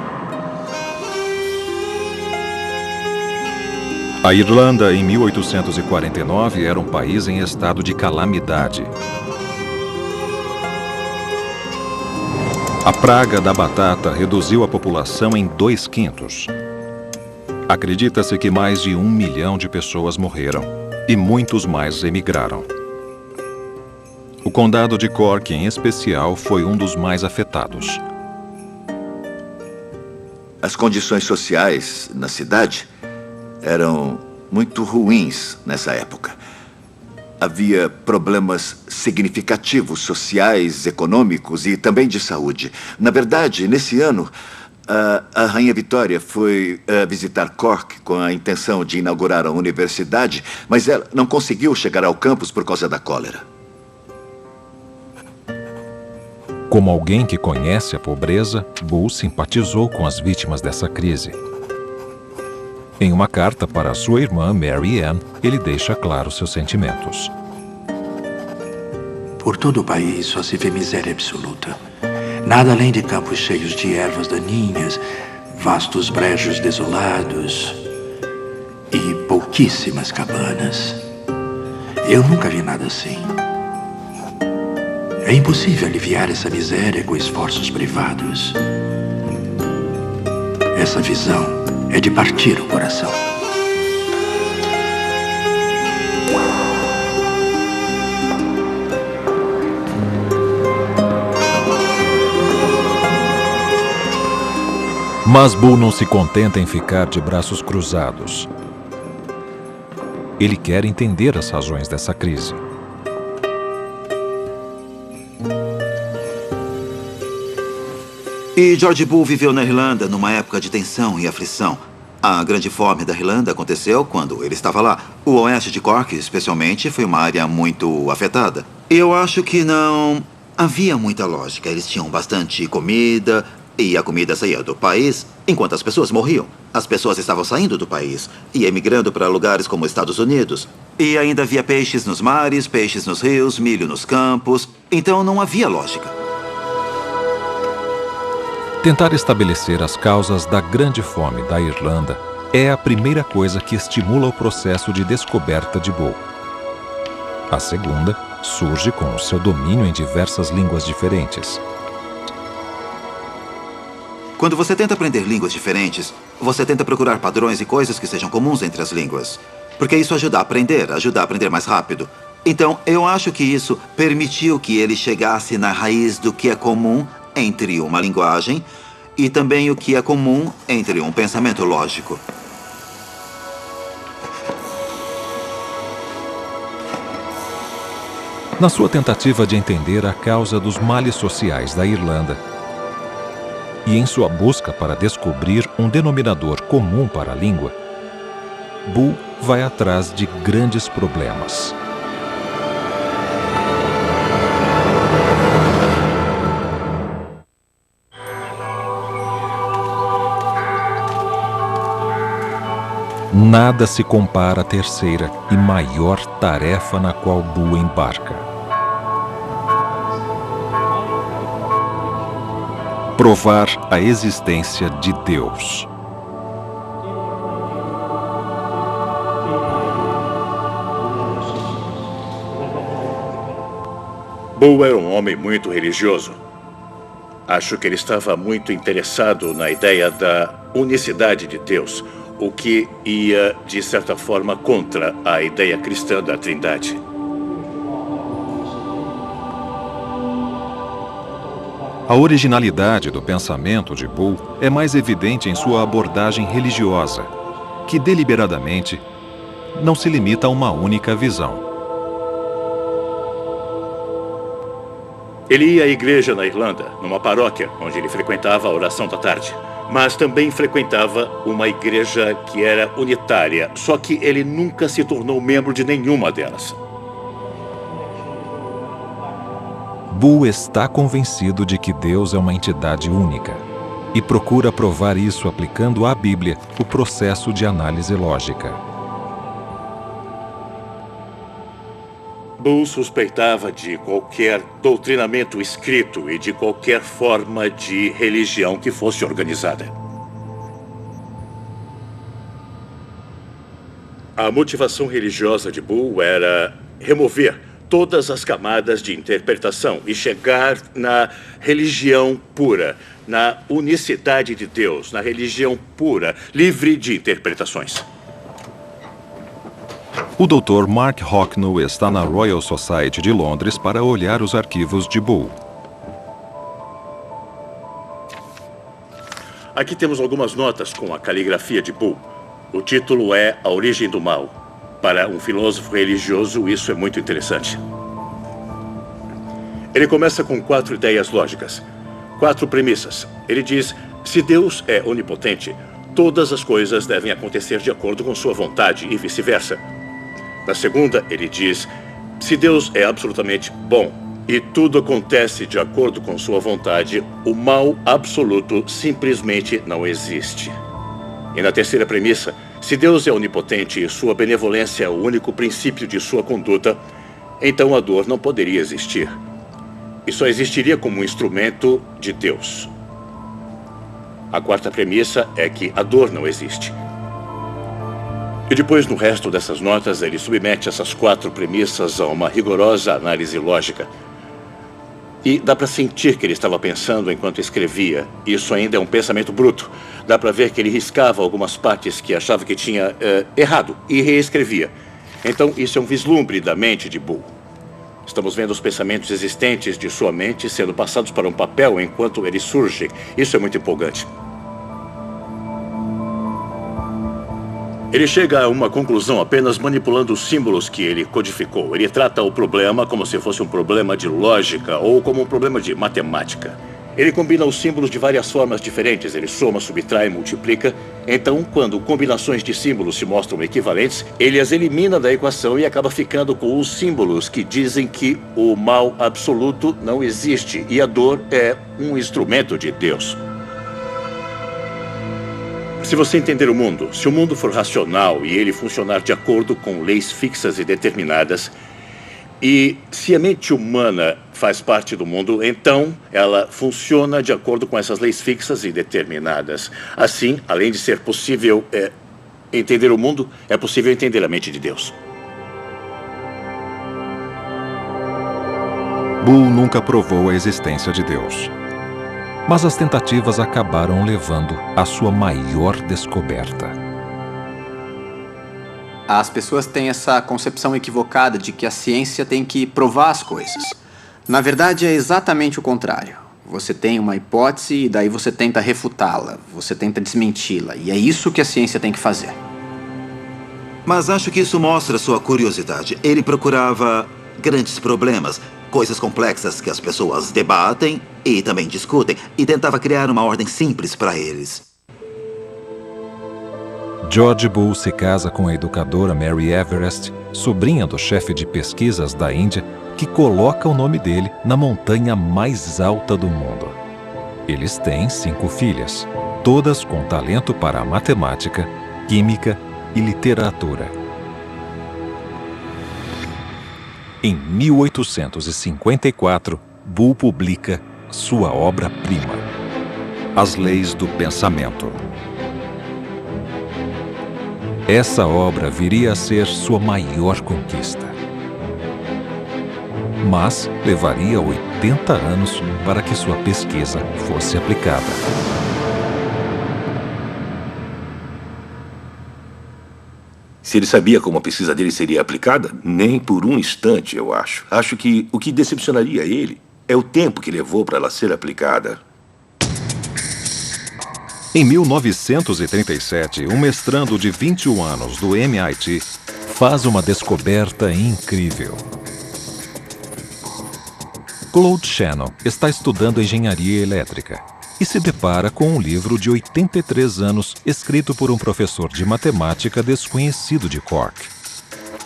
A Irlanda, em 1849, era um país em estado de calamidade. A praga da batata reduziu a população em 2/5. Acredita-se que mais de 1 milhão de pessoas morreram e muitos mais emigraram. O condado de Cork, em especial, foi um dos mais afetados. As condições sociais na cidade eram muito ruins nessa época. Havia problemas significativos sociais, econômicos e também de saúde. Na verdade, nesse ano, a Rainha Vitória foi visitar Cork com a intenção de inaugurar a universidade, mas ela não conseguiu chegar ao campus por causa da cólera. Como alguém que conhece a pobreza, Bull simpatizou com as vítimas dessa crise. Em uma carta para sua irmã, Mary Ann, ele deixa claro seus sentimentos. Por todo o país só se vê miséria absoluta. Nada além de campos cheios de ervas daninhas, vastos brejos desolados e pouquíssimas cabanas. Eu nunca vi nada assim. É impossível aliviar essa miséria com esforços privados. Essa visão é de partir o coração. Mas Bull não se contenta em ficar de braços cruzados. Ele quer entender as razões dessa crise. E George Bull viveu na Irlanda numa época de tensão e aflição. A grande fome da Irlanda aconteceu quando ele estava lá. O oeste de Cork, especialmente, foi uma área muito afetada. E eu acho que não havia muita lógica. Eles tinham bastante comida e a comida saía do país enquanto as pessoas morriam. As pessoas estavam saindo do país e emigrando para lugares como Estados Unidos. E ainda havia peixes nos mares, peixes nos rios, milho nos campos. Então não havia lógica. Tentar estabelecer as causas da grande fome da Irlanda é a primeira coisa que estimula o processo de descoberta de Bull. A segunda surge com o seu domínio em diversas línguas diferentes. Quando você tenta aprender línguas diferentes, você tenta procurar padrões e coisas que sejam comuns entre as línguas. Porque isso ajuda a aprender mais rápido. Então, eu acho que isso permitiu que ele chegasse na raiz do que é comum entre uma linguagem e também o que é comum entre um pensamento lógico. Na sua tentativa de entender a causa dos males sociais da Irlanda e em sua busca para descobrir um denominador comum para a língua, Bull vai atrás de grandes problemas. Nada se compara à terceira e maior tarefa na qual Bull embarca: provar a existência de Deus. Bull era um homem muito religioso. Acho que ele estava muito interessado na ideia da unicidade de Deus, o que ia, de certa forma, contra a ideia cristã da Trindade. A originalidade do pensamento de Bull é mais evidente em sua abordagem religiosa, que deliberadamente não se limita a uma única visão. Ele ia à igreja na Irlanda, numa paróquia, onde ele frequentava a oração da tarde. Mas também frequentava uma igreja que era unitária, só que ele nunca se tornou membro de nenhuma delas. Bull está convencido de que Deus é uma entidade única e procura provar isso aplicando à Bíblia o processo de análise lógica. Bull suspeitava de qualquer doutrinamento escrito e de qualquer forma de religião que fosse organizada. A motivação religiosa de Bull era remover todas as camadas de interpretação e chegar na religião pura, na unicidade de Deus, na religião pura, livre de interpretações. O Dr. Mark Hocknell está na Royal Society de Londres para olhar os arquivos de Bull. Aqui temos algumas notas com a caligrafia de Bull. O título é A Origem do Mal. Para um filósofo religioso, isso é muito interessante. Ele começa com 4 ideias lógicas, 4 premissas. Ele diz: se Deus é onipotente, todas as coisas devem acontecer de acordo com sua vontade e vice-versa. Na segunda, ele diz: se Deus é absolutamente bom e tudo acontece de acordo com sua vontade, o mal absoluto simplesmente não existe. E na terceira premissa, se Deus é onipotente e sua benevolência é o único princípio de sua conduta, então a dor não poderia existir. E só existiria como um instrumento de Deus. A quarta premissa é que a dor não existe. E depois, no resto dessas notas, ele submete essas 4 premissas a uma rigorosa análise lógica. E dá para sentir que ele estava pensando enquanto escrevia. Isso ainda é um pensamento bruto. Dá para ver que ele riscava algumas partes que achava que tinha errado e reescrevia. Então, isso é um vislumbre da mente de Bull. Estamos vendo os pensamentos existentes de sua mente sendo passados para um papel enquanto eles surgem. Isso é muito empolgante. Ele chega a uma conclusão apenas manipulando os símbolos que ele codificou. Ele trata o problema como se fosse um problema de lógica ou como um problema de matemática. Ele combina os símbolos de várias formas diferentes. Ele soma, subtrai, multiplica. Então, quando combinações de símbolos se mostram equivalentes, ele as elimina da equação e acaba ficando com os símbolos que dizem que o mal absoluto não existe e a dor é um instrumento de Deus. Se você entender o mundo, se o mundo for racional e ele funcionar de acordo com leis fixas e determinadas, e se a mente humana faz parte do mundo, então ela funciona de acordo com essas leis fixas e determinadas. Assim, além de ser possível entender o mundo, é possível entender a mente de Deus. Bull nunca provou a existência de Deus. Mas as tentativas acabaram levando à sua maior descoberta. As pessoas têm essa concepção equivocada de que a ciência tem que provar as coisas. Na verdade, é exatamente o contrário. Você tem uma hipótese e daí você tenta refutá-la, você tenta desmenti-la. E é isso que a ciência tem que fazer. Mas acho que isso mostra sua curiosidade. Ele procurava grandes problemas, coisas complexas que as pessoas debatem e também discutem, e tentava criar uma ordem simples para eles. George Boole se casa com a educadora Mary Everest, sobrinha do chefe de pesquisas da Índia, que coloca o nome dele na montanha mais alta do mundo. Eles têm 5 filhas, todas com talento para a matemática, química e literatura. Em 1854, Boole publica sua obra-prima, As Leis do Pensamento. Essa obra viria a ser sua maior conquista. Mas levaria 80 anos para que sua pesquisa fosse aplicada. Se ele sabia como a pesquisa dele seria aplicada, nem por um instante, eu acho. Acho que o que decepcionaria ele é o tempo que levou para ela ser aplicada. Em 1937, um mestrando de 21 anos do MIT faz uma descoberta incrível. Claude Shannon está estudando engenharia elétrica e se depara com um livro de 83 anos escrito por um professor de matemática desconhecido de Cork.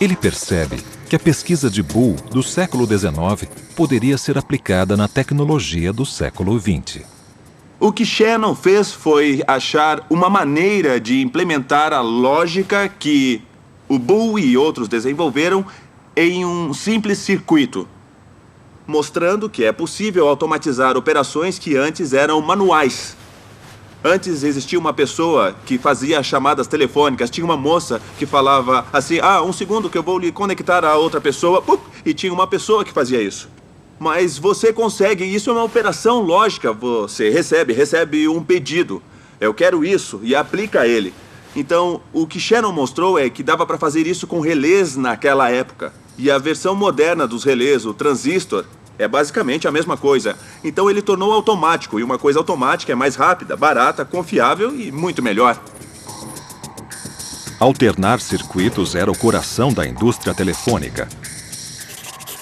Ele percebe que a pesquisa de Boole do século XIX poderia ser aplicada na tecnologia do século XX. O que Shannon fez foi achar uma maneira de implementar a lógica que o Boole e outros desenvolveram em um simples circuito, mostrando que é possível automatizar operações que antes eram manuais. Antes existia uma pessoa que fazia chamadas telefônicas, tinha uma moça que falava assim, um segundo que eu vou lhe conectar a outra pessoa, e tinha uma pessoa que fazia isso. Mas você consegue, isso é uma operação lógica, você recebe um pedido, eu quero isso, e aplica ele. Então, o que Shannon mostrou é que dava para fazer isso com relés naquela época. E a versão moderna dos relés, o transistor, é basicamente a mesma coisa. Então ele tornou automático, e uma coisa automática é mais rápida, barata, confiável e muito melhor. Alternar circuitos era o coração da indústria telefônica.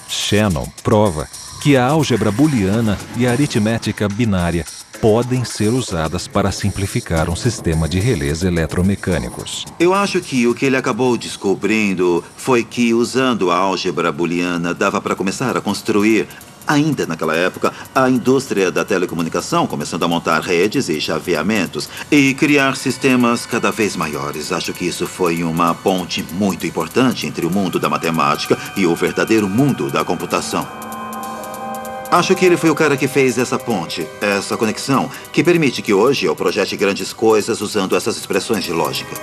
Shannon prova que a álgebra booleana e a aritmética binária podem ser usadas para simplificar um sistema de relés eletromecânicos. Eu acho que o que ele acabou descobrindo foi que, usando a álgebra booleana, dava para começar a construir, ainda naquela época, a indústria da telecomunicação, começando a montar redes e chaveamentos e criar sistemas cada vez maiores. Acho que isso foi uma ponte muito importante entre o mundo da matemática e o verdadeiro mundo da computação. Acho que ele foi o cara que fez essa ponte, essa conexão, que permite que hoje eu projete grandes coisas usando essas expressões de lógica.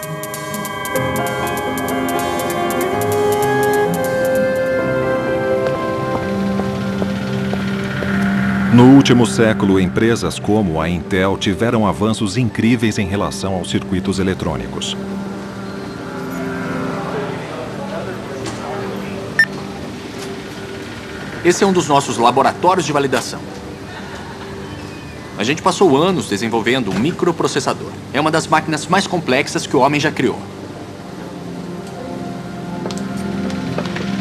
No último século, empresas como a Intel tiveram avanços incríveis em relação aos circuitos eletrônicos. Esse é um dos nossos laboratórios de validação. A gente passou anos desenvolvendo um microprocessador. É uma das máquinas mais complexas que o homem já criou.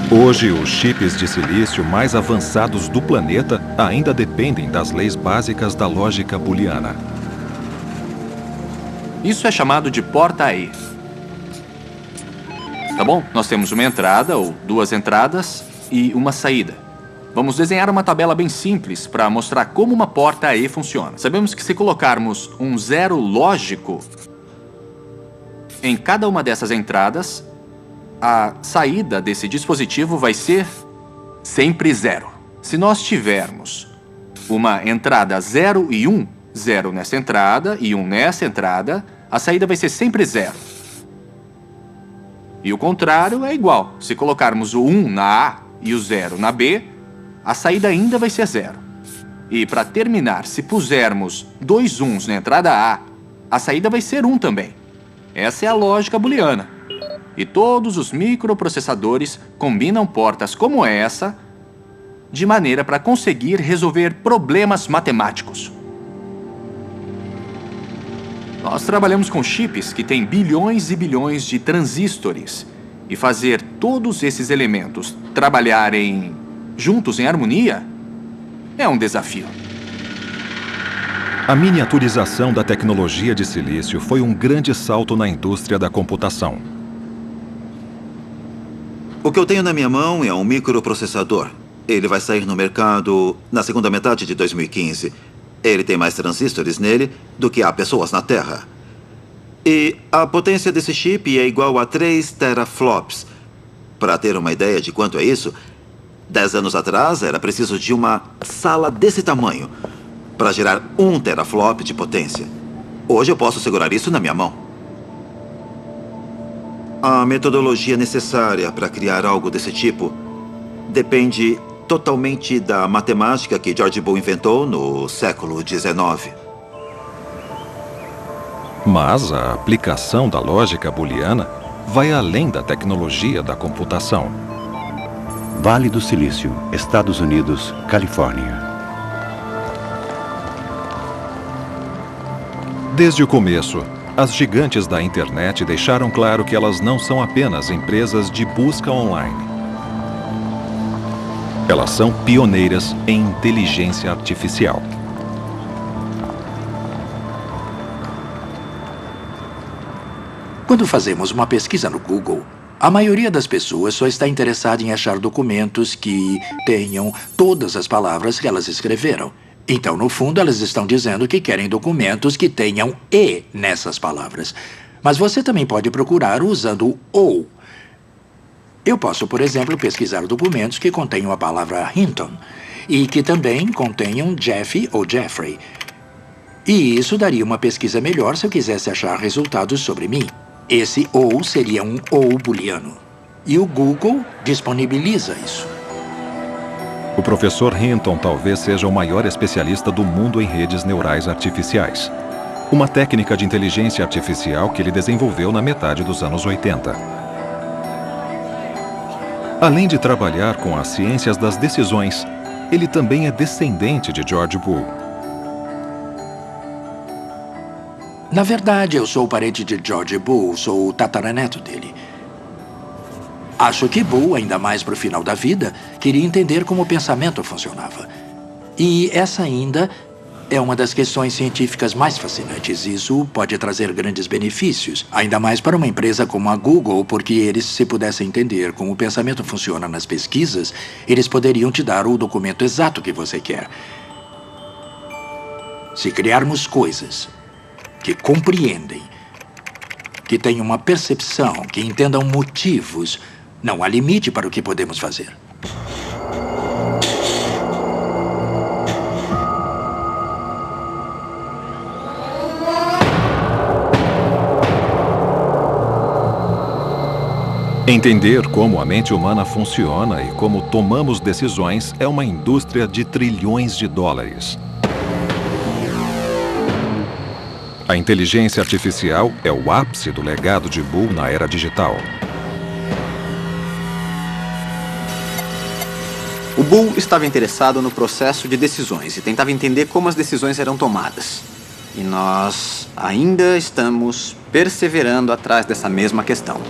Hoje, os chips de silício mais avançados do planeta ainda dependem das leis básicas da lógica booleana. Isso é chamado de porta E. Tá bom? Nós temos uma entrada ou 2 entradas e uma saída. Vamos desenhar uma tabela bem simples para mostrar como uma porta E funciona. Sabemos que se colocarmos um 0 lógico em cada uma dessas entradas, a saída desse dispositivo vai ser sempre 0. Se nós tivermos uma entrada 0 e 1, 0 nessa entrada e 1 nessa entrada, a saída vai ser sempre 0. E o contrário é igual. Se colocarmos o 1 na A e o 0 na B, a saída ainda vai ser 0. E para terminar, se pusermos 2 1s na entrada a saída vai ser 1 também. Essa é a lógica booleana. E todos os microprocessadores combinam portas como essa de maneira para conseguir resolver problemas matemáticos. Nós trabalhamos com chips que têm bilhões e bilhões de transistores, e fazer todos esses elementos trabalharem juntos em harmonia é um desafio. A miniaturização da tecnologia de silício foi um grande salto na indústria da computação. O que eu tenho na minha mão é um microprocessador. Ele vai sair no mercado na segunda metade de 2015. Ele tem mais transistores nele do que há pessoas na Terra. E a potência desse chip é igual a 3 teraflops. Para ter uma ideia de quanto é isso, 10 anos atrás era preciso de uma sala desse tamanho para gerar 1 teraflop de potência. Hoje eu posso segurar isso na minha mão. A metodologia necessária para criar algo desse tipo depende totalmente da matemática que George Boole inventou no século XIX. Mas a aplicação da lógica booleana vai além da tecnologia da computação. Vale do Silício, Estados Unidos, Califórnia. Desde o começo, as gigantes da internet deixaram claro que elas não são apenas empresas de busca online. Elas são pioneiras em inteligência artificial. Quando fazemos uma pesquisa no Google, a maioria das pessoas só está interessada em achar documentos que tenham todas as palavras que elas escreveram. Então, no fundo, elas estão dizendo que querem documentos que tenham E nessas palavras. Mas você também pode procurar usando o OU. Eu posso, por exemplo, pesquisar documentos que contenham a palavra Hinton e que também contenham Jeff ou Jeffrey. E isso daria uma pesquisa melhor se eu quisesse achar resultados sobre mim. Esse OU seria um OU booleano. E o Google disponibiliza isso. O professor Hinton talvez seja o maior especialista do mundo em redes neurais artificiais. Uma técnica de inteligência artificial que ele desenvolveu na metade dos anos 80. Além de trabalhar com as ciências das decisões, ele também é descendente de George Boole. Na verdade, eu sou parente de George Boole, sou o tataraneto dele. Acho que Boole, ainda mais para o final da vida, queria entender como o pensamento funcionava. E essa ainda é uma das questões científicas mais fascinantes. Isso pode trazer grandes benefícios, ainda mais para uma empresa como a Google, porque eles, se pudessem entender como o pensamento funciona nas pesquisas, eles poderiam te dar o documento exato que você quer. Se criarmos coisas que compreendem, que tenham uma percepção, que entendam motivos, não há limite para o que podemos fazer. Entender como a mente humana funciona e como tomamos decisões é uma indústria de trilhões de dólares. A inteligência artificial é o ápice do legado de Boole na era digital. O Boole estava interessado no processo de decisões e tentava entender como as decisões eram tomadas. E nós ainda estamos perseverando atrás dessa mesma questão.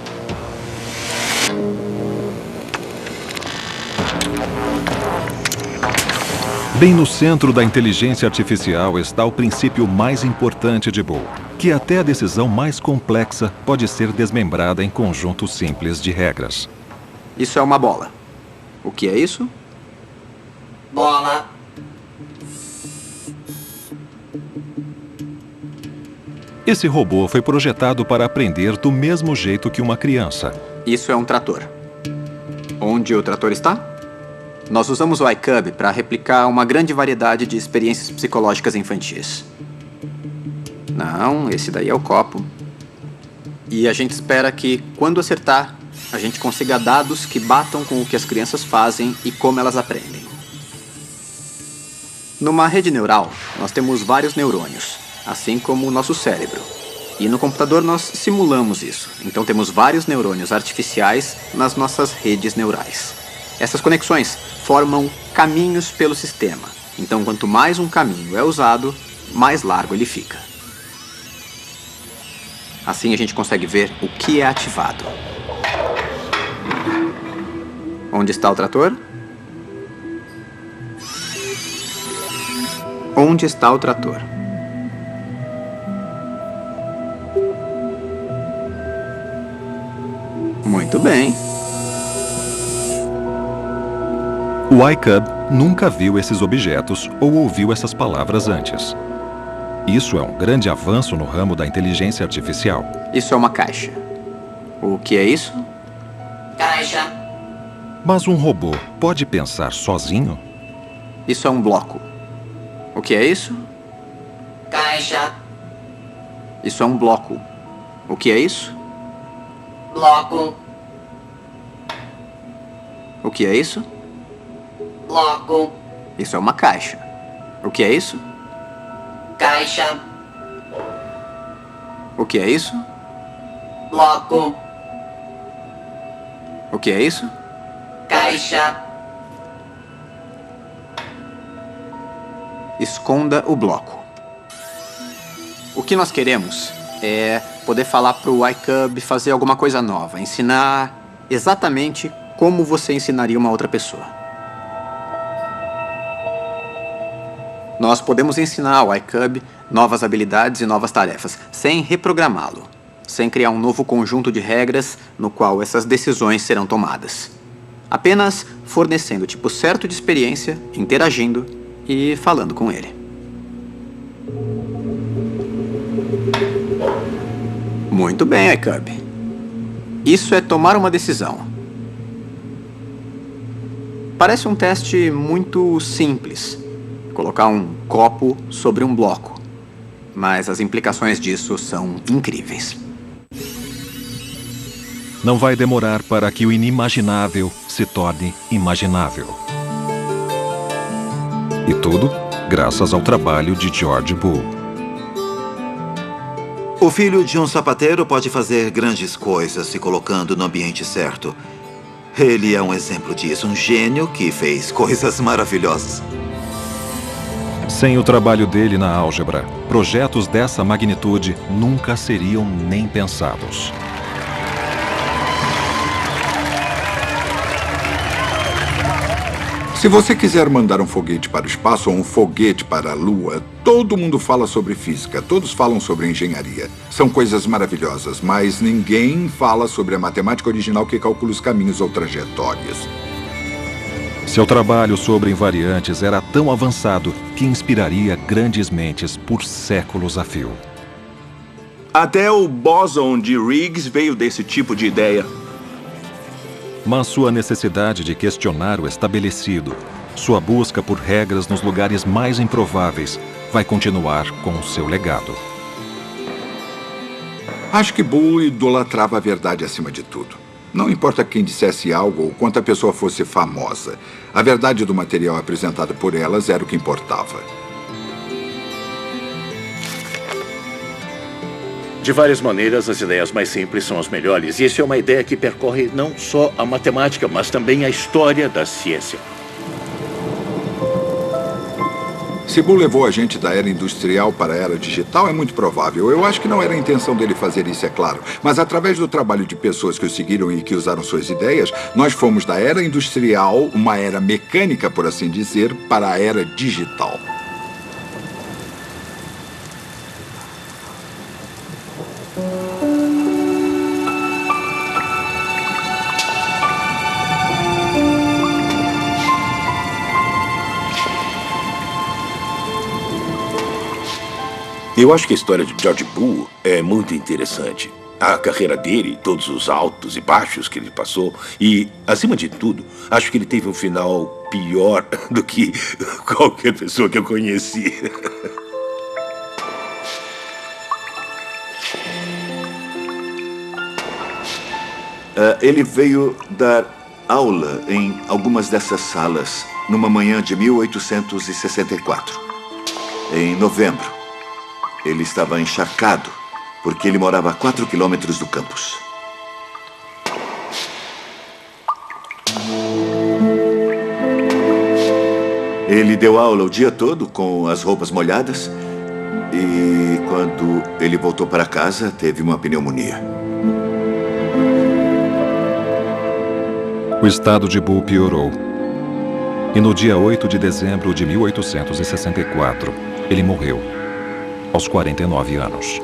Bem no centro da inteligência artificial está o princípio mais importante de Boole, que até a decisão mais complexa pode ser desmembrada em conjuntos simples de regras. Isso é uma bola. O que é isso? Bola. Esse robô foi projetado para aprender do mesmo jeito que uma criança. Isso é um trator. Onde o trator está? Nós usamos o iCub para replicar uma grande variedade de experiências psicológicas infantis. Não, esse daí é o copo. E a gente espera que, quando acertar, a gente consiga dados que batam com o que as crianças fazem e como elas aprendem. Numa rede neural, nós temos vários neurônios, assim como o nosso cérebro. E no computador nós simulamos isso. Então temos vários neurônios artificiais nas nossas redes neurais. Essas conexões formam caminhos pelo sistema. Então, quanto mais um caminho é usado, mais largo ele fica. Assim a gente consegue ver o que é ativado. Onde está o trator? Onde está o trator? Muito bem. O iCub nunca viu esses objetos ou ouviu essas palavras antes. Isso é um grande avanço no ramo da inteligência artificial. Isso é uma caixa. O que é isso? Caixa. Mas um robô pode pensar sozinho? Isso é um bloco. O que é isso? Caixa. Isso é um bloco. O que é isso? Bloco. O que é isso? Bloco. Isso é uma caixa. O que é isso? Caixa. O que é isso? Bloco. O que é isso? Caixa. Esconda o bloco. O que nós queremos é poder falar para o iCub fazer alguma coisa nova, ensinar exatamente como você ensinaria uma outra pessoa. Nós podemos ensinar ao iCub novas habilidades e novas tarefas, sem reprogramá-lo, sem criar um novo conjunto de regras no qual essas decisões serão tomadas. Apenas fornecendo o tipo certo de experiência, interagindo e falando com ele. Muito bem, iCub. Isso é tomar uma decisão. Parece um teste muito simples. Colocar um copo sobre um bloco. Mas as implicações disso são incríveis. Não vai demorar para que o inimaginável se torne imaginável. E tudo graças ao trabalho de George Boole. O filho de um sapateiro pode fazer grandes coisas se colocando no ambiente certo. Ele é um exemplo disso, um gênio que fez coisas maravilhosas. Sem o trabalho dele na álgebra, projetos dessa magnitude nunca seriam nem pensados. Se você quiser mandar um foguete para o espaço ou um foguete para a Lua, todo mundo fala sobre física, todos falam sobre engenharia. São coisas maravilhosas, mas ninguém fala sobre a matemática original que calcula os caminhos ou trajetórias. Seu trabalho sobre invariantes era tão avançado que inspiraria grandes mentes por séculos a fio. Até o bóson de Higgs veio desse tipo de ideia. Mas sua necessidade de questionar o estabelecido, sua busca por regras nos lugares mais improváveis, vai continuar com o seu legado. Acho que Boole idolatrava a verdade acima de tudo. Não importa quem dissesse algo ou quanto a pessoa fosse famosa. A verdade do material apresentado por elas era o que importava. De várias maneiras, as ideias mais simples são as melhores. E isso é uma ideia que percorre não só a matemática, mas também a história da ciência. Se Boole levou a gente da era industrial para a era digital, é muito provável. Eu acho que não era a intenção dele fazer isso, é claro. Mas através do trabalho de pessoas que o seguiram e que usaram suas ideias, nós fomos da era industrial, uma era mecânica, por assim dizer, para a era digital. Eu acho que a história de George Boole é muito interessante. A carreira dele, todos os altos e baixos que ele passou. E, acima de tudo, acho que ele teve um final pior do que qualquer pessoa que eu conheci. Ele veio dar aula em algumas dessas salas numa manhã de 1864. Em novembro. Ele estava encharcado, porque ele morava a 4 quilômetros do campus. Ele deu aula o dia todo com as roupas molhadas e quando ele voltou para casa, teve uma pneumonia. O estado de Bull piorou. E no dia 8 de dezembro de 1864, ele morreu, aos 49 anos.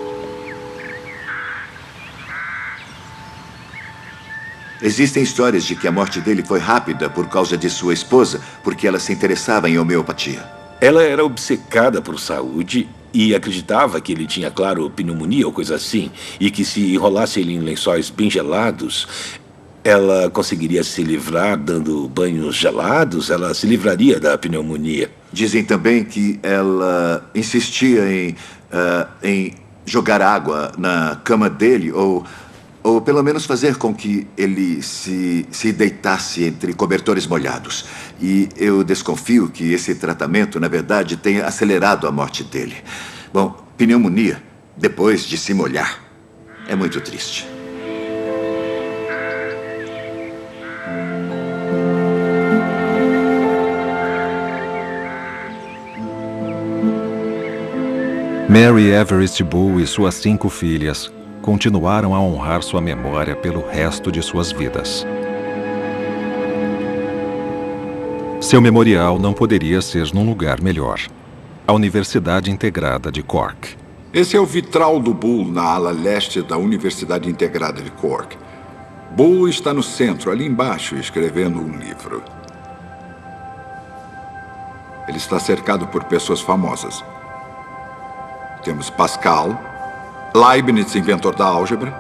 Existem histórias de que a morte dele foi rápida por causa de sua esposa, porque ela se interessava em homeopatia. Ela era obcecada por saúde e acreditava que ele tinha, claro, pneumonia ou coisa assim, e que se enrolasse ele em lençóis bem gelados, ela conseguiria se livrar dando banhos gelados, ela se livraria da pneumonia. Dizem também que ela insistia em jogar água na cama dele, ou pelo menos fazer com que ele se deitasse entre cobertores molhados. E eu desconfio que esse tratamento, na verdade, tenha acelerado a morte dele. Bom, pneumonia, depois de se molhar, é muito triste. Mary Everest Bull e suas 5 filhas continuaram a honrar sua memória pelo resto de suas vidas. Seu memorial não poderia ser num lugar melhor. A Universidade Integrada de Cork. Esse é o vitral do Bull na ala leste da Universidade Integrada de Cork. Bull está no centro, ali embaixo, escrevendo um livro. Ele está cercado por pessoas famosas. Temos Pascal, Leibniz, inventor da álgebra,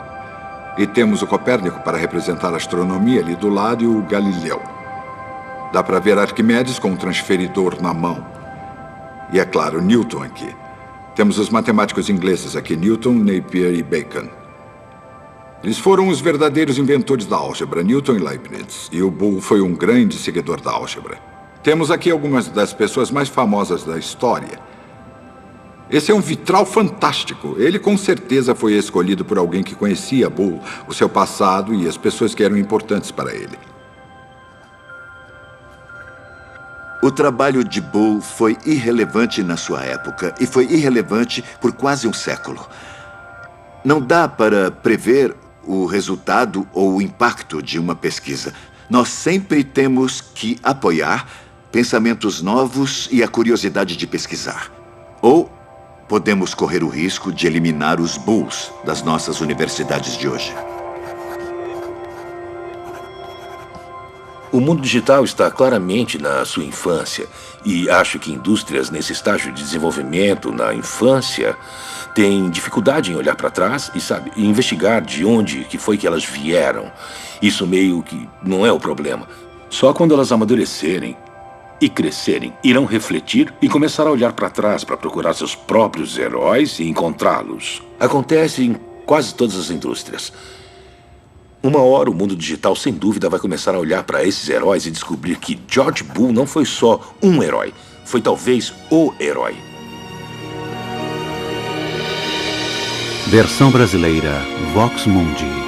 e temos o Copérnico para representar a astronomia ali do lado e o Galileu. Dá para ver Arquimedes com um transferidor na mão. E é claro, Newton aqui. Temos os matemáticos ingleses aqui, Newton, Napier e Bacon. Eles foram os verdadeiros inventores da álgebra, Newton e Leibniz, e o Bull foi um grande seguidor da álgebra. Temos aqui algumas das pessoas mais famosas da história. Esse é um vitral fantástico. Ele com certeza foi escolhido por alguém que conhecia Bull, o seu passado e as pessoas que eram importantes para ele. O trabalho de Bull foi irrelevante na sua época e foi irrelevante por quase um século. Não dá para prever o resultado ou o impacto de uma pesquisa. Nós sempre temos que apoiar pensamentos novos e a curiosidade de pesquisar. Ou podemos correr o risco de eliminar os Bulls das nossas universidades de hoje. O mundo digital está claramente na sua infância e acho que indústrias nesse estágio de desenvolvimento na infância têm dificuldade em olhar para trás e, sabe, investigar de onde que foi que elas vieram. Isso meio que não é o problema. Só quando elas amadurecerem e crescerem, irão refletir e começar a olhar para trás para procurar seus próprios heróis e encontrá-los. Acontece em quase todas as indústrias. Uma hora o mundo digital, sem dúvida, vai começar a olhar para esses heróis e descobrir que George Bull não foi só um herói, foi talvez o herói. Versão brasileira, Vox Mundi.